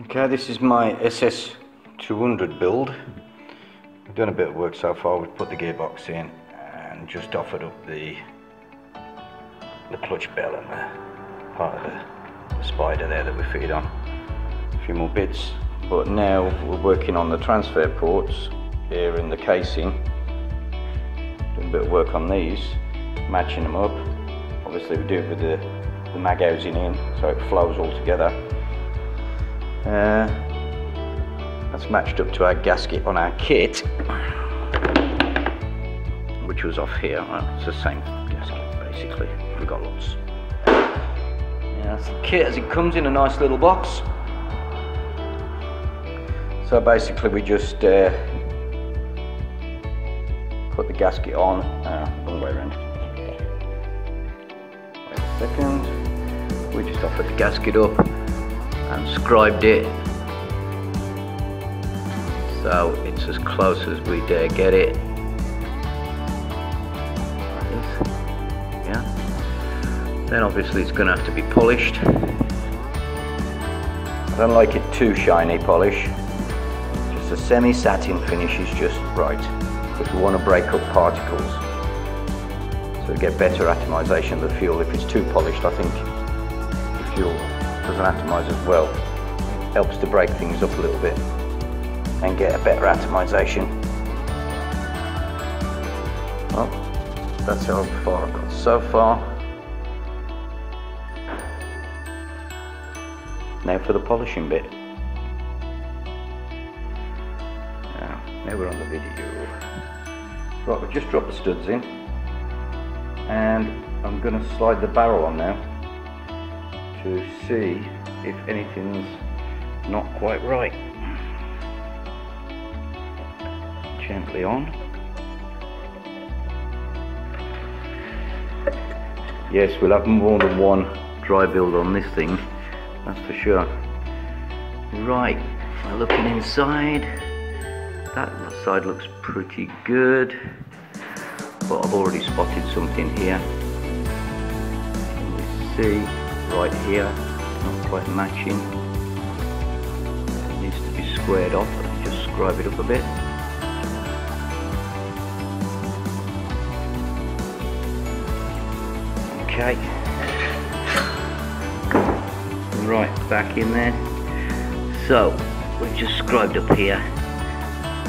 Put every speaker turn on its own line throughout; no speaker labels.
Okay, this is my SS200 build. We've done a bit of work so far. We've put the gearbox in and just offered up the clutch bell and the part of the spider there that we fitted on. A few more bits, but now we're working on the transfer ports here in the casing. Doing a bit of work on these, matching them up. Obviously we do it with the mag housing in so it flows all together. That's matched up to our gasket on our kit, which was off here. Well, it's the same gasket basically. We've got lots. Yeah, that's the kit as it comes in a nice little box. So basically we just put the gasket on, wrong way around. Wait a second. We just offered the gasket up and scribed it so it's as close as we dare get it. Like this. Yeah. Then obviously it's going to have to be polished. I don't like it too shiny polish. Just a semi-satin finish is just right, because we want to break up particles so we get better atomization of the fuel. If it's too polished, I think the fuel doesn't atomize as well. It helps to break things up a little bit and get a better atomization. Well, that's how far I've got so far. Now for the polishing bit. Now we're on the video. Right, we've just dropped the studs in and I'm going to slide the barrel on now to see if anything's not quite right. Gently on. Yes, we'll have more than one dry build on this thing, that's for sure. Right, we're looking inside. That side looks pretty good, but I've already spotted something here. You see right here, not quite matching. It needs to be squared off. Let me just scribe it up a bit. Okay. Right, back in there. So, we've just scribed up here.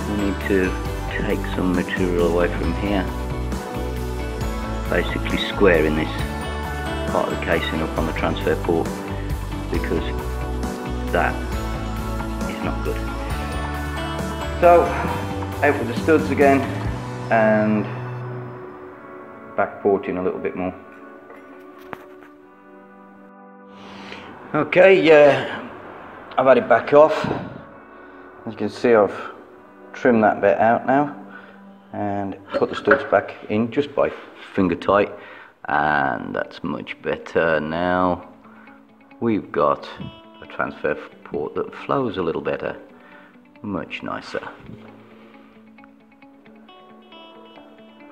We need to take some material away from here. Basically squaring this part of the casing up on the transfer port, because that is not good. So, out with the studs again and back porting a little bit more. Okay, yeah, I've had it back off. As you can see, I've trimmed that bit out now and put the studs back in just by finger tight, and that's much better. Now we've got a transfer port that flows a little better, much nicer.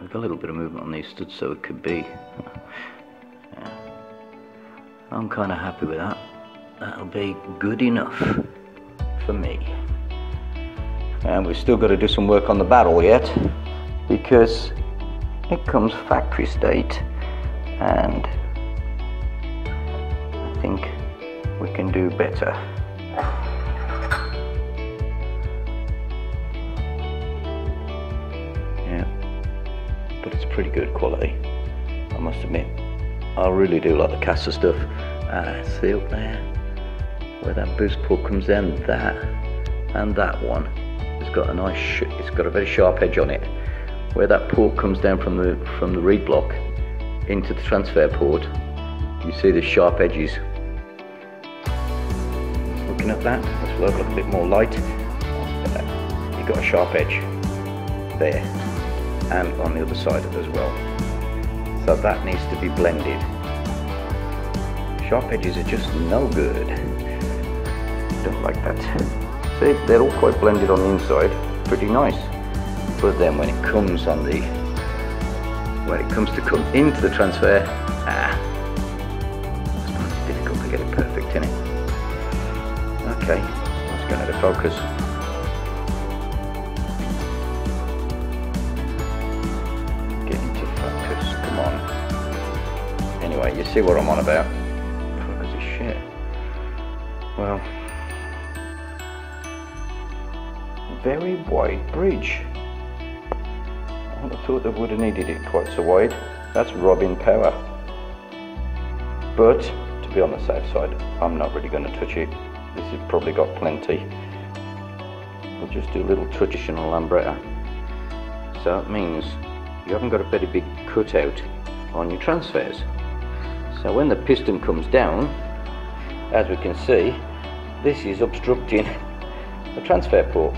We've got a little bit of movement on these studs, so it could be. Yeah. I'm kind of happy with that. That'll be good enough for me. And we've still got to do some work on the barrel yet, because it comes factory state, and I think we can do better. Yeah, but it's pretty good quality, I must admit. I really do like the casa stuff. See up there where that boost port comes in, that and that one. It's got a nice, it's got a very sharp edge on it. Where that port comes down from the reed block into the transfer port, you see the sharp edges. Looking at that, let's look a little bit more light. You've got a sharp edge there and on the other side as well. So that needs to be blended. Sharp edges are just no good. Don't like that. See, they're all quite blended on the inside, pretty nice. But then when it comes to come into the transfer, it's difficult to get it perfect in it. Okay, focus. Get into focus, come on. Anyway, you see what I'm on about. Focus is shit. Well, very wide bridge. I would have thought they would have needed it quite so wide. That's robbing power. But to be on the safe side, I'm not really going to touch it. This has probably got plenty. We'll just do a little traditional lambretta. So it means you haven't got a very big cutout on your transfers. So when the piston comes down, as we can see, this is obstructing the transfer port.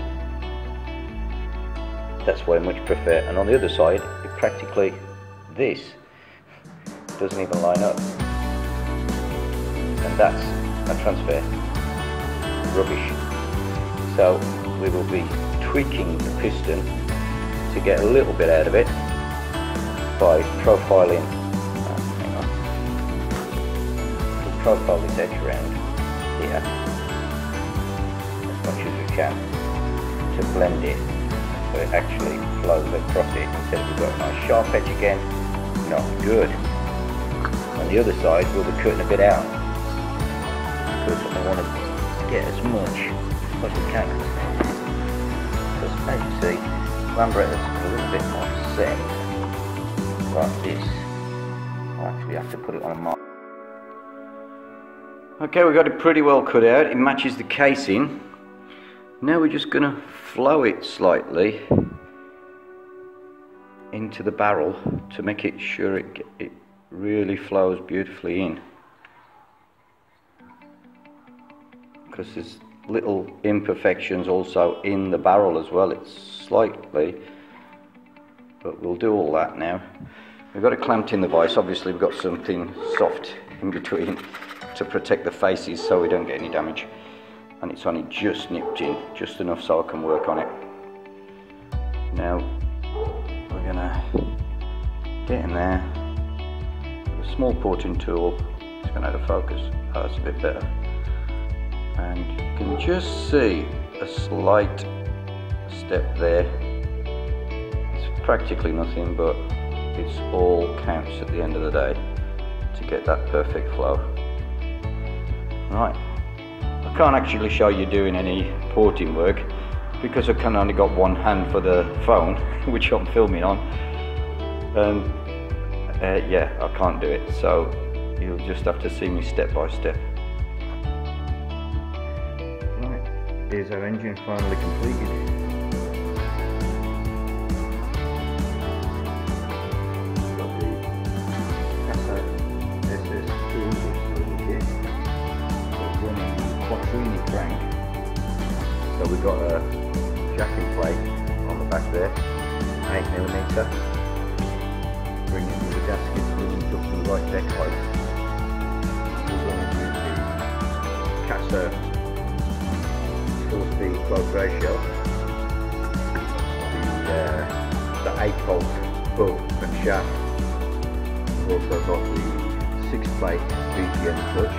That's what I much prefer. And on the other side, it practically, this doesn't even line up. And that's a transfer. Rubbish. So we will be tweaking the piston to get a little bit out of it by profiling, hang on, we'll profile this edge around here as much as we can to blend it so it actually flows across it instead of we've got a nice sharp edge again. Not good. On the other side we'll be cutting a bit out because I want to get as much as we can. Because as you see, lambretta is a little bit more set like this. I'll actually have to put it on a mark. Okay, we got it pretty well cut out. It matches the casing. Now we're just going to flow it slightly into the barrel to make it sure it really flows beautifully in. Because there's little imperfections also in the barrel as well. It's slightly, but we'll do all that now. We've got it clamped in the vise. Obviously we've got something soft in between to protect the faces so we don't get any damage. And it's only just nipped in, just enough so I can work on it. Now we're gonna get in there with a small porting tool. It's gonna add a focus. Oh, that's a bit better. And you can just see a slight step there. It's practically nothing, but it's all counts at the end of the day to get that perfect flow. Right, I can't actually show you doing any porting work because I can only got one hand for the phone which I'm filming on. Yeah, I can't do it, so you'll just have to see me step by step. Here's our engine finally completed. Got the Casa SS2 little kit. It's running the quattrini crank. So we've got a jacking plate on the back there, 8mm. Bringing it with the gaskets, moving up to the right deck height. We're going to use the Casa 4-speed close ratio, the 8-bolt hub and shaft. We've also got the 6-plate BGN clutch,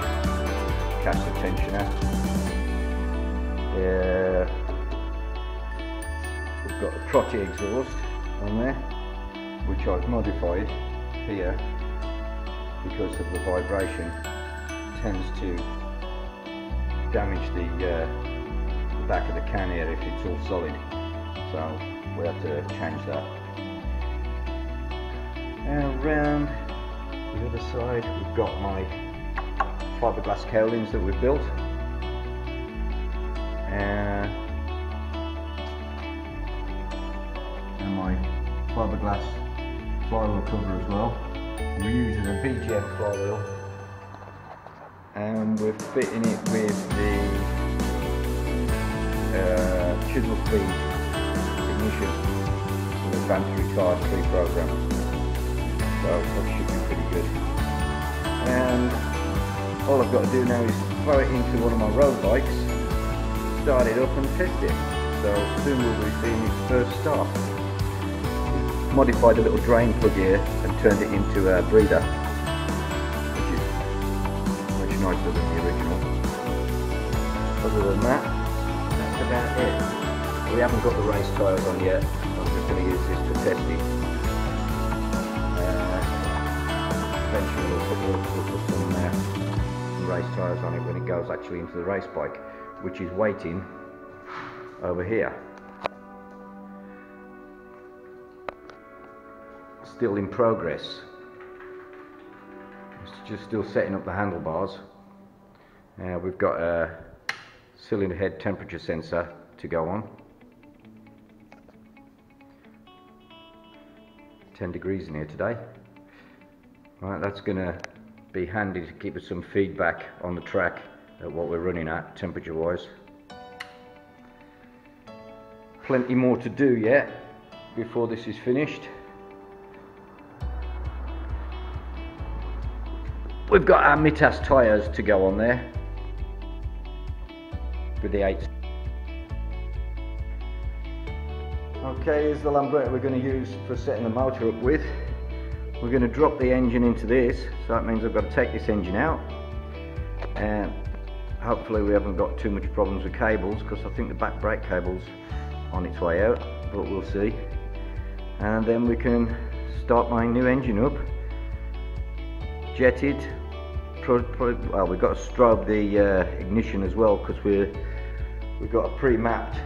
caster tensioner. We've got the trotty exhaust on there, which I've modified here because of the vibration. It tends to damage the back of the can here if it's all solid, so we have to change that. And around the other side we've got my fiberglass cowlings that we've built, and my fiberglass flywheel cover as well. We're using a BGN flywheel, and we're fitting it with the chisel speed ignition with advanced retard pre-program, so that should be pretty good. And all I've got to do now is throw it into one of my road bikes, start it up and test it. So soon we'll be seeing its first start. Modified a little drain plug here and turned it into a breather, which is much nicer than the original. Other than that, that's about it. We haven't got the race tyres on yet. I'm just going to use this for testing. Eventually we'll put some race tyres on it when it goes actually into the race bike, which is waiting over here. Still in progress. It's just still setting up the handlebars. We've got a cylinder head temperature sensor to go on. 10 degrees in here today. Right, that's going to be handy to keep us some feedback on the track at what we're running at temperature wise. Plenty more to do yet before this is finished. We've got our Mitas tyres to go on there with the 8. Okay, here's the lambretta we're going to use for setting the motor up with. We're going to drop the engine into this, so that means I've got to take this engine out, and hopefully we haven't got too much problems with cables, because I think the back brake cable's on its way out, but we'll see. And then we can start my new engine up, jetted. Well, we've got to strobe the ignition as well, because we've got a pre-mapped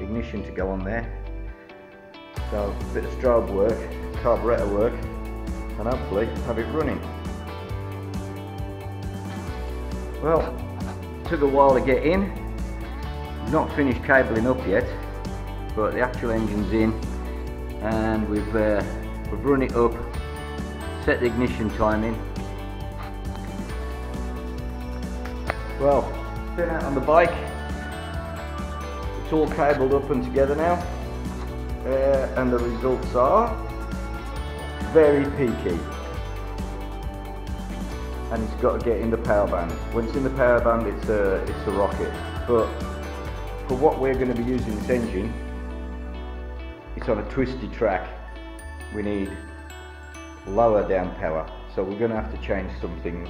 ignition to go on there. So a bit of strobe work, carburettor work, and hopefully have it running. Well, took a while to get in. Not finished cabling up yet, but the actual engine's in, and we've run it up, set the ignition timing. Well, been out on the bike, it's all cabled up and together now, and the results are very peaky, and it's got to get in the power band. When it's in the power band, it's a rocket, but for what we're going to be using this engine, it's on a twisty track. We need lower down power, so we're going to have to change some things.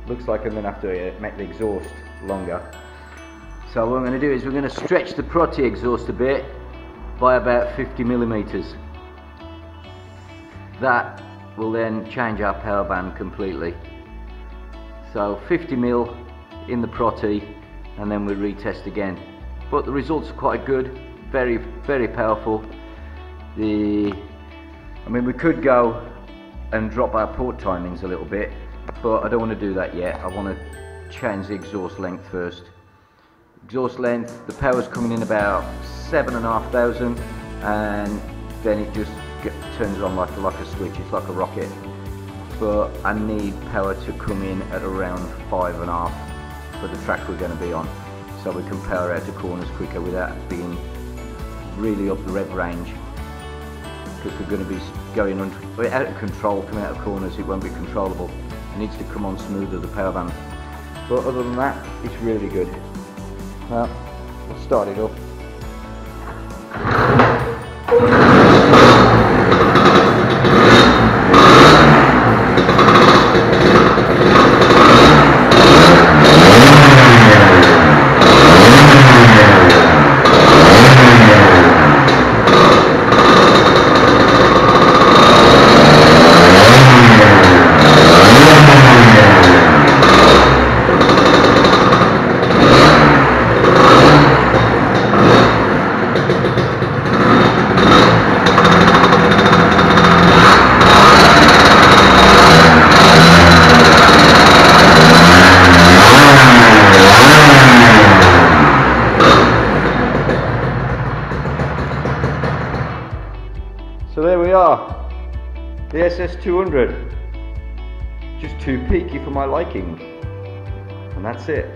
Looks like I'm going to have to make the exhaust longer. So what I'm going to do is we're going to stretch the Protti exhaust a bit by about 50 millimeters. That will then change our power band completely. So 50 mil in the Protti, and then we retest again. But the results are quite good, very, very powerful. I mean, we could go and drop our port timings a little bit, but I don't want to do that yet. I want to change the exhaust length first. Exhaust length, the power's coming in about 7,500, and then it just turns on like a switch. It's like a rocket. But I need power to come in at around 5.5 for the track we're going to be on, so we can power out to corners quicker without being really up the rev range, because we're going to be going out of control, coming out of corners. It won't be controllable. It needs to come on smoother, the power band. But other than that, it's really good. Well, let's start it up. So there we are, the SS200, just too peaky for my liking, and that's it.